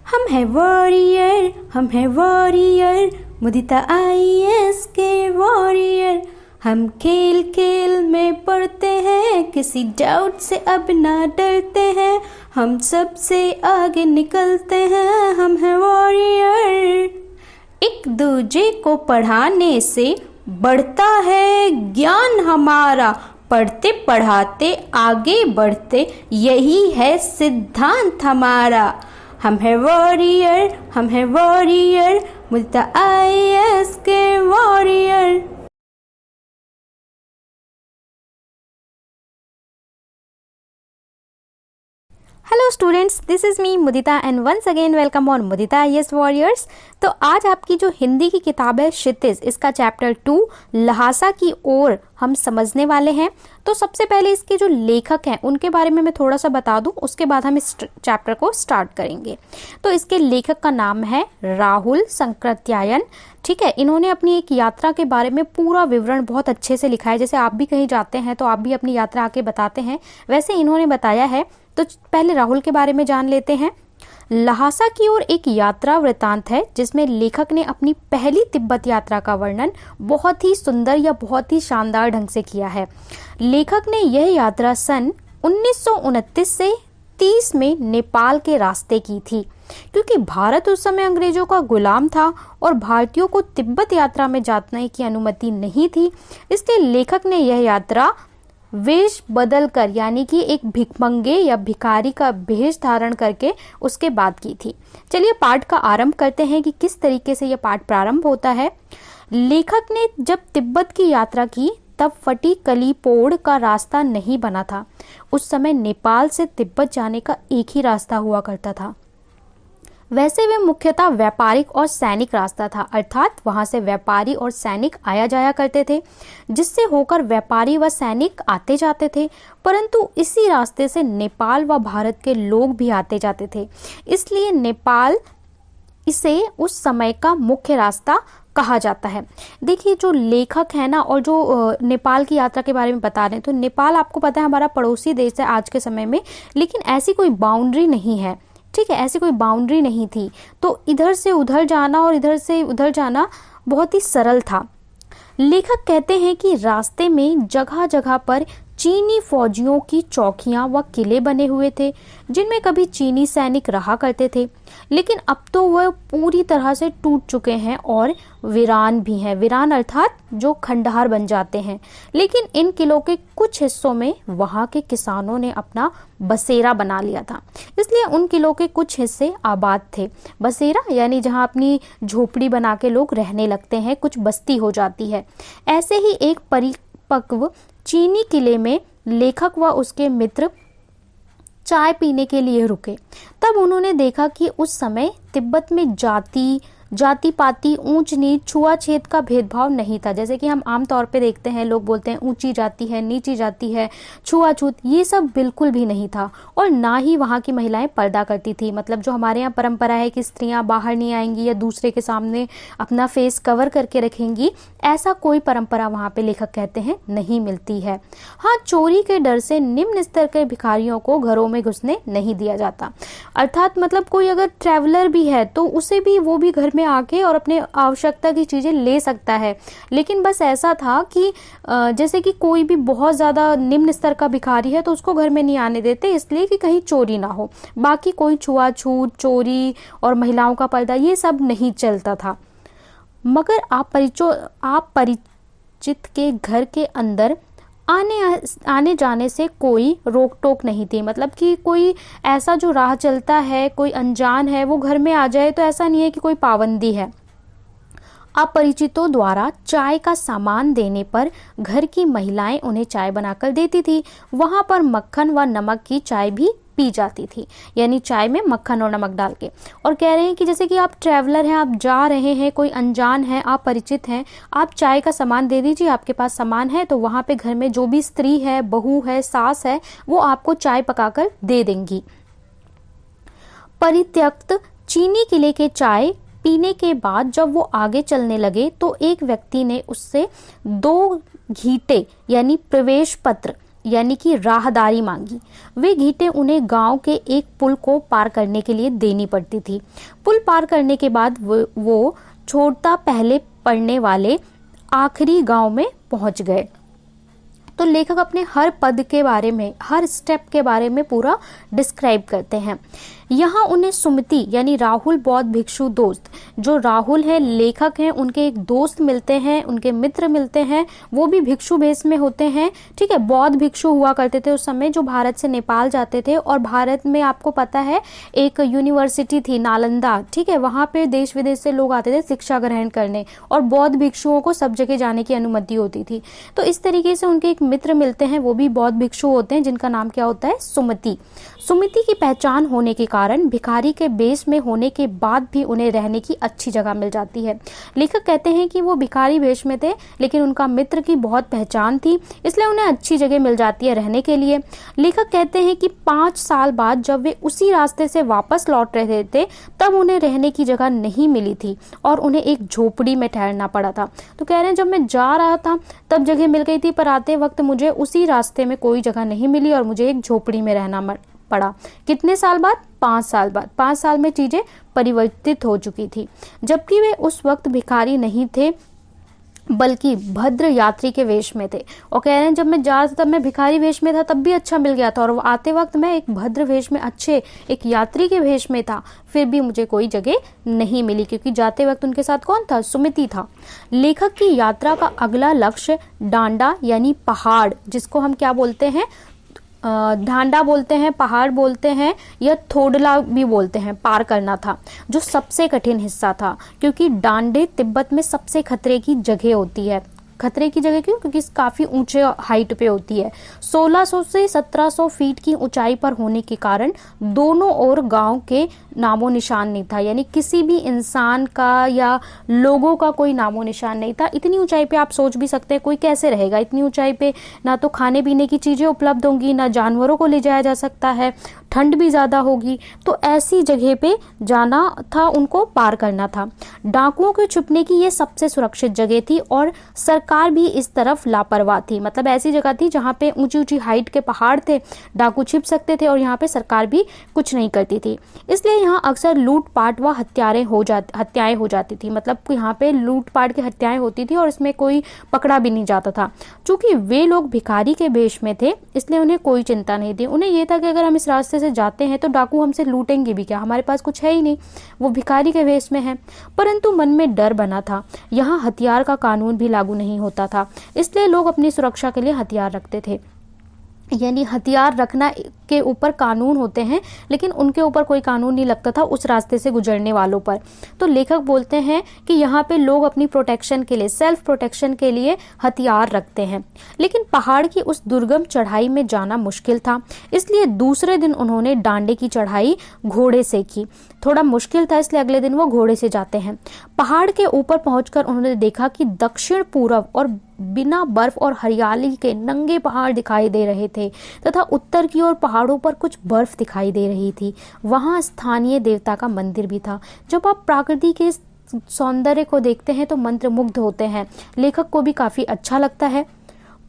हम हैं वॉरियर, हम हैं वॉरियर, मुदिता IAS के वॉरियर। हम खेल खेल में पढ़ते हैं, किसी डाउट से अब ना डरते हैं। हम सबसे आगे निकलते हैं, हम हैं वॉरियर। एक दूजे को पढ़ाने से बढ़ता है ज्ञान हमारा, पढ़ते पढ़ाते आगे बढ़ते, यही है सिद्धांत हमारा। हम हैं वॉरियर, हम हैं वॉरियर, मुदिता IAS के warrior. Hello students, this is me Mudita and once again welcome on Mudita IAS warriors. तो आज आपकी जो हिंदी की किताब है क्षितिज, इसका चैप्टर 2 ल्हासा की ओर हम समझने वाले हैं। तो सबसे पहले इसके जो लेखक हैं उनके बारे में मैं थोड़ा सा बता दूं, उसके बाद हम इस चैप्टर को स्टार्ट करेंगे। तो इसके लेखक का नाम है राहुल संकृत्यायन। ठीक है, इन्होंने अपनी एक यात्रा के बारे में पूरा विवरण बहुत अच्छे से लिखा है। जैसे आप भी कहीं जाते हैं तो आप भी अपनी यात्रा आके बताते हैं, वैसे इन्होंने बताया है। तो पहले राहुल के बारे में जान लेते हैं। ल्हासा की ओर एक यात्रा वृतांत है जिसमें लेखक ने अपनी पहली तिब्बत यात्रा का वर्णन बहुत ही सुंदर या बहुत ही शानदार ढंग से किया है। लेखक ने यह यात्रा सन 1929 से 30 में नेपाल के रास्ते की थी। क्योंकि भारत उस समय अंग्रेजों का गुलाम था और भारतीयों को तिब्बत यात्रा में जाने की अनुमति नहीं थी, इसलिए लेखक ने यह यात्रा वेश बदल कर, यानी कि एक भिखमंगे या भिखारी का भेष धारण करके उसके बाद की थी। चलिए पाठ का आरंभ करते हैं कि किस तरीके से यह पाठ प्रारंभ होता है। लेखक ने जब तिब्बत की यात्रा की तब फटी कली पोड़ का रास्ता नहीं बना था। उस समय नेपाल से तिब्बत जाने का एक ही रास्ता हुआ करता था। वैसे वे मुख्यतः व्यापारिक और सैनिक रास्ता था, अर्थात वहां से व्यापारी और सैनिक आया जाया करते थे, जिससे होकर व्यापारी व सैनिक आते जाते थे। परंतु इसी रास्ते से नेपाल व भारत के लोग भी आते जाते थे, इसलिए नेपाल इसे उस समय का मुख्य रास्ता कहा जाता है। देखिए जो लेखक है ना, और जो नेपाल की यात्रा के बारे में बता रहे हैं, तो नेपाल आपको पता है हमारा पड़ोसी देश है आज के समय में, लेकिन ऐसी कोई बाउंड्री नहीं है। ठीक है, ऐसी कोई बाउंड्री नहीं थी, तो इधर से उधर जाना और इधर से उधर जाना बहुत ही सरल था। लेखक कहते हैं कि रास्ते में जगह जगह पर चीनी फौजियों की चौकियां व किले बने हुए थे, जिनमें कभी चीनी सैनिक रहा करते थे, लेकिन अब तो वह पूरी तरह से टूट चुके हैं और वीरान भी हैं। वीरान अर्थात जो खंडहर बन जाते हैं। लेकिन इन किलों के कुछ हिस्सों में वहां के किसानों ने अपना बसेरा बना लिया था, इसलिए उन किलों के कुछ हिस्से आबाद थे। बसेरा यानी जहां अपनी झोपड़ी बना के लोग रहने लगते हैं, कुछ बस्ती हो जाती है। ऐसे ही एक परिपक्व चीनी किले में लेखक व उसके मित्र चाय पीने के लिए रुके। तब उन्होंने देखा कि उस समय तिब्बत में जाति पाति, ऊंच नीच, छुआछूत का भेदभाव नहीं था। जैसे कि हम आमतौर पे देखते हैं, लोग बोलते हैं ऊंची जाति है, नीची जाति है, छुआछूत, ये सब बिल्कुल भी नहीं था। और ना ही वहाँ की महिलाएं पर्दा करती थी। मतलब जो हमारे यहाँ परंपरा है कि स्त्रियां बाहर नहीं आएंगी या दूसरे के सामने अपना फेस कवर करके रखेंगी, ऐसा कोई परंपरा वहाँ पे लेखक कहते हैं नहीं मिलती है। हाँ, चोरी के डर से निम्न स्तर के भिखारियों को घरों में घुसने नहीं दिया जाता। अर्थात मतलब कोई अगर ट्रैवलर भी है तो उसे भी, वो भी घर में आके और अपने आवश्यकता की चीजें ले सकता है। लेकिन बस ऐसा था कि जैसे कि कोई भी बहुत ज्यादा निम्न स्तर का भिखारी है तो उसको घर में नहीं आने देते, इसलिए कि कहीं चोरी ना हो। बाकी कोई छुआछूत, चोरी और महिलाओं का पर्दा, ये सब नहीं चलता था। मगर अपरिचित के घर के अंदर आने जाने से कोई रोक टोक नहीं थी। मतलब कि कोई ऐसा जो राह चलता है, कोई अनजान है, वो घर में आ जाए तो ऐसा नहीं है कि कोई पाबंदी है। अपरिचितों द्वारा चाय का सामान देने पर घर की महिलाएं उन्हें चाय बनाकर देती थी। वहां पर मक्खन व नमक की चाय भी पी जाती थी, यानी चाय में मक्खन और नमक डाल के। और कह रहे हैं कि जैसे कि आप ट्रैवलर हैं, आप जा रहे हैं, कोई अनजान है, आप परिचित हैं, आप चाय का सामान दे दीजिए। आपके पास सामान है तो वहां पे घर में जो भी स्त्री है, बहू है, सास है, वो आपको चाय पकाकर दे देंगी। परित्यक्त चीनी किले के चाय पीने के बाद जब वो आगे चलने लगे तो एक व्यक्ति ने उससे 2 घीटे यानी प्रवेश पत्र यानी कि राहदारी मांगी। वे घींटें उन्हें गांव के एक पुल को पार करने के लिए देनी पड़ती थी। पुल पार करने के बाद वो छोड़ता पहले पड़ने वाले आखिरी गांव में पहुंच गए। तो लेखक अपने हर पद के बारे में, हर स्टेप के बारे में पूरा डिस्क्राइब करते हैं। यहाँ उन्हें सुमति यानी राहुल बौद्ध भिक्षु दोस्त, जो राहुल है लेखक हैं, उनके एक दोस्त मिलते हैं, उनके मित्र मिलते हैं, वो भी भिक्षु भेष में होते हैं। ठीक है, बौद्ध भिक्षु हुआ करते थे उस समय, जो भारत से नेपाल जाते थे। और भारत में आपको पता है एक यूनिवर्सिटी थी नालंदा, ठीक है, वहाँ पे देश विदेश से लोग आते थे शिक्षा ग्रहण करने, और बौद्ध भिक्षुओं को सब जगह जाने की अनुमति होती थी। तो इस तरीके से उनके एक मित्र मिलते हैं, वो भी बौद्ध भिक्षु होते हैं, जिनका नाम क्या होता है, सुमति। सुमति की पहचान होने के कारण भिखारी के वेश में होने के बाद भी उन्हें रहने की अच्छी जगह मिल जाती है। लेखक कहते हैं कि वो भिखारी वेश में थे, लेकिन उनका मित्र की बहुत पहचान थी, इसलिए उन्हें अच्छी जगह मिल जाती है रहने के लिए। लेखक कहते हैं कि 5 साल बाद जब वे उसी रास्ते से वापस लौट रहे थे, तब उन्हें रहने की जगह नहीं मिली थी और उन्हें एक झोपड़ी में ठहरना पड़ा था। तो कह रहे हैं जब मैं जा रहा था तब जगह मिल गई थी, पर आते वक्त मुझे उसी रास्ते में कोई जगह नहीं मिली और मुझे एक झोपड़ी में रहना पड़ा। कितने साल बाद? 5 साल बाद। 5 साल में चीजें परिवर्तित हो चुकी थी, जबकि वे उस वक्त भिखारी नहीं थे बल्कि भद्र यात्री के वेश में थे। और कह रहे हैं जब मैं जा रहा था तब मैं भिखारी वेश में था, तब भी अच्छा मिल गया था, और आते वक्त मैं एक भद्र वेश में, अच्छे एक यात्री के वेश में था, फिर भी मुझे कोई जगह नहीं मिली, क्योंकि जाते वक्त उनके साथ कौन था? सुमति था। लेखक की यात्रा का अगला लक्ष्य डांडा यानी पहाड़, जिसको हम क्या बोलते हैं, ढांडा बोलते हैं, पहाड़ बोलते हैं, या थोडला भी बोलते हैं, पार करना था, जो सबसे कठिन हिस्सा था, क्योंकि डांडे तिब्बत में सबसे खतरे की जगह होती है। खतरे की जगह क्यों? क्योंकि काफी ऊंचे हाइट पे होती है। 1600 से 1700 फीट की ऊंचाई पर होने के कारण दोनों ओर गांव के नामो निशान नहीं था, यानी किसी भी इंसान का या लोगों का कोई नामो निशान नहीं था। इतनी ऊंचाई पे आप सोच भी सकते हैं कोई कैसे रहेगा इतनी ऊंचाई पे, ना तो खाने पीने की चीजें उपलब्ध होंगी, ना जानवरों को ले जाया जा सकता है, ठंड भी ज्यादा होगी। तो ऐसी जगह पे जाना था, उनको पार करना था। डाकुओं के छुपने की ये सबसे सुरक्षित जगह थी और सरकार भी इस तरफ लापरवाह थी। मतलब ऐसी जगह थी जहाँ पे ऊंची ऊंची हाइट के पहाड़ थे, डाकू छिप सकते थे, और यहाँ पे सरकार भी कुछ नहीं करती थी। इसलिए यहाँ अक्सर लूटपाट व हत्याएं हो जाती थी। मतलब यहाँ पे लूटपाट की हत्याएं होती थी और इसमें कोई पकड़ा भी नहीं जाता था। चूंकि वे लोग भिखारी के वेश में थे, इसलिए उन्हें कोई चिंता नहीं थी। उन्हें यह था कि अगर हम इस रास्ते से जाते हैं तो डाकू हमसे लूटेंगे भी क्या, हमारे पास कुछ है ही नहीं, वो भिखारी के वेश में है। परंतु मन में डर बना था। यहाँ हथियार का कानून भी लागू नहीं होता था, इसलिए लोग अपनी सुरक्षा के लिए हथियार रखते थे। यानी हथियार रखना के ऊपर कानून होते हैं, लेकिन उनके ऊपर कोई कानून नहीं लगता था उस रास्ते से गुजरने वालों पर। तो लेखक बोलते हैं कि यहाँ पे लोग अपनी प्रोटेक्शन के लिए, सेल्फ प्रोटेक्शन के लिए हथियार रखते हैं। लेकिन पहाड़ की उस दुर्गम चढ़ाई में जाना मुश्किल था, इसलिए दूसरे दिन उन्होंने डांडे की चढ़ाई घोड़े से की। थोड़ा मुश्किल था, इसलिए अगले दिन वो घोड़े से जाते हैं। पहाड़ के ऊपर पहुंचकर उन्होंने देखा कि दक्षिण पूर्व और बिना बर्फ और हरियाली के नंगे पहाड़ दिखाई दे रहे थे, तथा उत्तर की ओर पहाड़ों पर कुछ बर्फ दिखाई दे रही थी। वहां स्थानीय देवता का मंदिर भी था। जब आप प्रकृति के सौंदर्य को देखते हैं तो मंत्रमुग्ध होते हैं। लेखक को भी काफी अच्छा लगता है।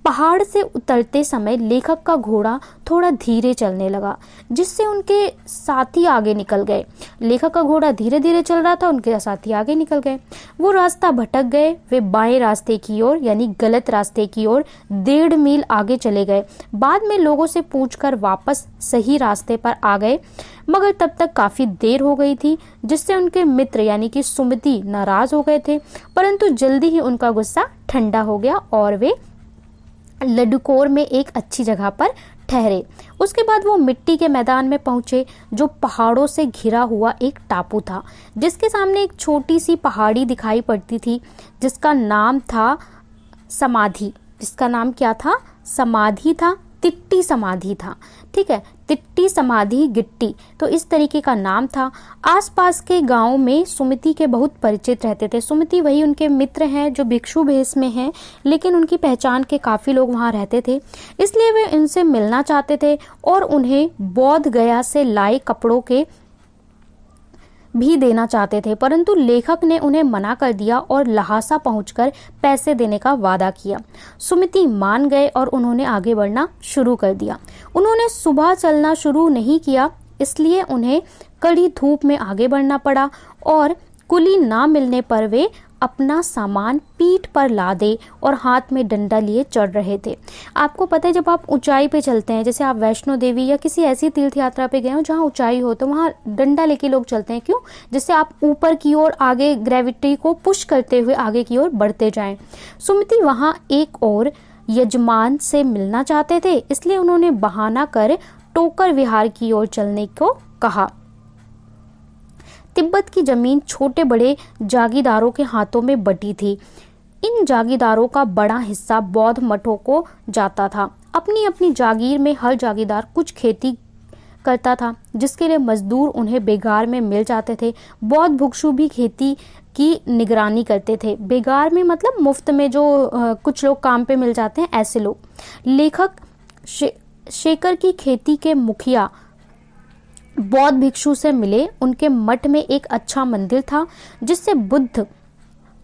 पहाड़ से उतरते समय लेखक का घोड़ा थोड़ा धीरे चलने लगा, जिससे उनके साथी आगे निकल गए। लेखक का घोड़ा धीरे धीरे चल रहा था, उनके साथी आगे निकल गए। वो रास्ता भटक गए। वे बाएं रास्ते की ओर यानी गलत रास्ते की ओर 1.5 मील आगे चले गए। बाद में लोगों से पूछकर वापस सही रास्ते पर आ गए, मगर तब तक काफी देर हो गई थी, जिससे उनके मित्र यानी कि सुमति नाराज हो गए थे। परंतु जल्दी ही उनका गुस्सा ठंडा हो गया और वे लडुकोर में एक अच्छी जगह पर ठहरे। उसके बाद वो मिट्टी के मैदान में पहुंचे, जो पहाड़ों से घिरा हुआ एक टापू था, जिसके सामने एक छोटी सी पहाड़ी दिखाई पड़ती थी, जिसका नाम था समाधि। जिसका नाम क्या था? समाधि था, तिट्टी समाधि था। ठीक है, तिट्टी समाधि गिट्टी, तो इस तरीके का नाम था। आसपास के गांव में सुमति के बहुत परिचित रहते थे। सुमति वही उनके मित्र हैं जो भिक्षु भेष में हैं, लेकिन उनकी पहचान के काफी लोग वहां रहते थे, इसलिए वे इनसे मिलना चाहते थे और उन्हें बौद्ध गया से लाए कपड़ों के भी देना चाहते थे, परंतु लेखक ने उन्हें मना कर दिया और लहासा पहुंचकर पैसे देने का वादा किया। सुमति मान गए और उन्होंने आगे बढ़ना शुरू कर दिया। उन्होंने सुबह चलना शुरू नहीं किया, इसलिए उन्हें कड़ी धूप में आगे बढ़ना पड़ा और कुली ना मिलने पर वे अपना सामान पीठ पर लादे और हाथ में डंडा लिए चढ़ रहे थे। आपको पता है, जब आप ऊंचाई पे चलते हैं, जैसे आप वैष्णो देवी या किसी ऐसी तीर्थ यात्रा पे गए हो जहाँ ऊंचाई हो, तो वहाँ डंडा लेके लोग चलते हैं। क्यों? जिससे आप ऊपर की ओर आगे ग्रेविटी को पुश करते हुए आगे की ओर बढ़ते जाएं। सुमति वहाँ एक और यजमान से मिलना चाहते थे, इसलिए उन्होंने बहाना कर टोकर विहार की ओर चलने को कहा। तिब्बत की जमीन छोटे बड़े जागीरदारों के हाथों में बटी थी। इन जागीरदारों का बड़ा हिस्सा बौद्ध मठों को जाता था। अपनी अपनी जागीर में हर जागीरदार कुछ खेती करता था, जिसके लिए मजदूर उन्हें बेगार में मिल जाते थे। बौद्ध भिक्षु भी खेती की निगरानी करते थे। बेगार में मतलब मुफ्त में जो कुछ लोग काम पे मिल जाते हैं, ऐसे लोग। लेखक शेखर की खेती के मुखिया बौद्ध भिक्षु से मिले। उनके मठ में एक अच्छा मंदिर था, जिससे बुद्ध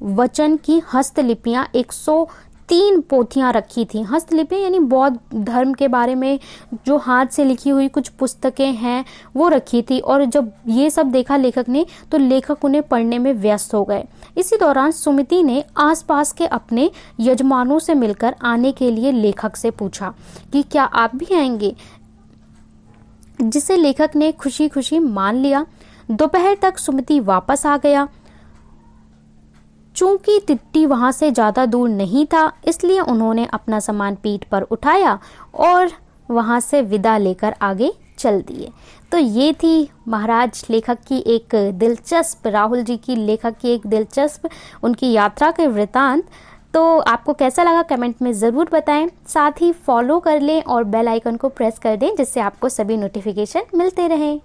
वचन की हस्तलिपियां 103 पोथियां रखी थी। हस्तलिपियां यानी बौद्ध धर्म के बारे में जो हाथ से लिखी हुई कुछ पुस्तकें हैं, वो रखी थी। और जब ये सब देखा लेखक ने, तो लेखक उन्हें पढ़ने में व्यस्त हो गए। इसी दौरान सुमति ने आसपास के अपने यजमानों से मिलकर आने के लिए लेखक से पूछा कि क्या आप भी आएंगे, जिसे लेखक ने खुशी खुशी मान लिया। दोपहर तक सुमति वापस आ गया। चूंकि तिट्टी वहां से ज्यादा दूर नहीं था, इसलिए उन्होंने अपना सामान पीठ पर उठाया और वहां से विदा लेकर आगे चल दिए। तो ये थी महाराज लेखक की एक दिलचस्प, राहुल जी की लेखक की एक दिलचस्प उनकी यात्रा के वृतांत। तो आपको कैसा लगा कमेंट में ज़रूर बताएं। साथ ही फॉलो कर लें और बेल आइकन को प्रेस कर दें, जिससे आपको सभी नोटिफिकेशन मिलते रहें।